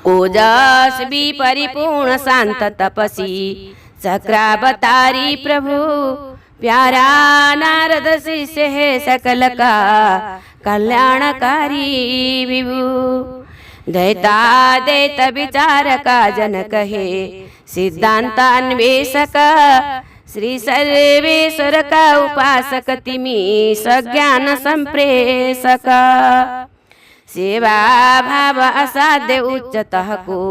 ओजस भी परिपूर्ण शांत तपसी चक्रावतारी प्रभु प्यारा नारद शिष्य है सकल का कल्याणकारी विभु दैता दैत विचार का जन कहे सिद्धांतान्वेषक श्री सर्वेश्वर का उपासक तिमी सज्ञान संप्रेषक सेवा भाव असाध्य उच्चतः को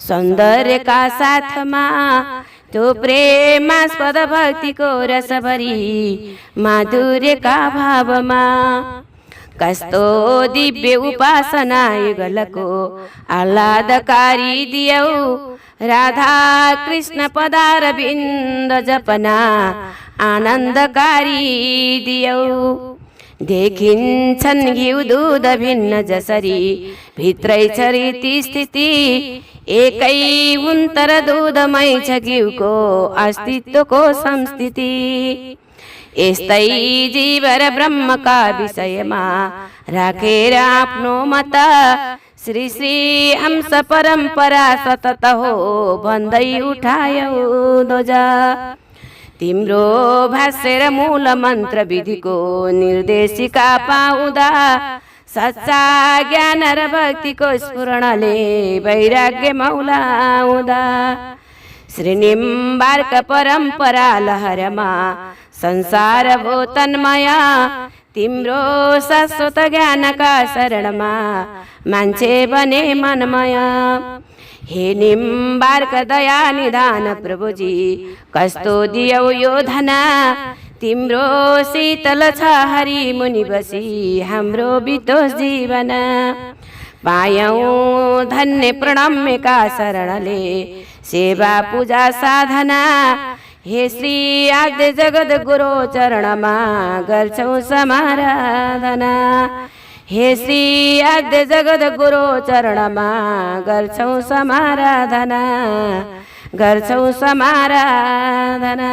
सौंदर्य का साथ माँ तो प्रेमास्पद भक्ति को रस भरी माधुर्य का भाव माँ कस्तो दिव्य उपासना युगल को आह्लादकारी दियौ राधा कृष्ण पदार बिंद जपना आनंदकारी दियौ देखिन्छन् घिउ दूध भिन्न जसरी भित्रै छ रीति स्थिति एकै हुन् तर दूधमै छ घिउको अस्तित्वको संस्थिति यस्तै जीव र ब्रह्मका विषयमा राखेर आफ्नो मत श्री श्री हंस परम्परा सतत हो भन्दै उठायौ ध्वजा तिम्रो भाष्य र मूल मन्त्र विधिको निर्देशिका पाउँदा सच्चा ज्ञान र भक्तिको स्फुरणले वैराग्य मौलाउँदा श्रीनिम्बार्क परम्परा लहरमा संसार भो तन्मया तिम्रो शाश्वत ज्ञानका शरणमा मान्छे बने मनमया हे निम्बार्क दया निधान प्रभुजी कस्तो दियौ यो धना तिम्रो शीतल छ हरि मुनि बसी हाम्रो बितोस् जीवन पायौं धन्य प्रणम्यका शरणले सेवा पूजा साधना हे श्री आद्य जगद गुरु चरणमा गर्छौं समाराधना हे श्री आद्य जगद गुरु चरणमा गर्छौं समाराधना गर्छौं समाराधना।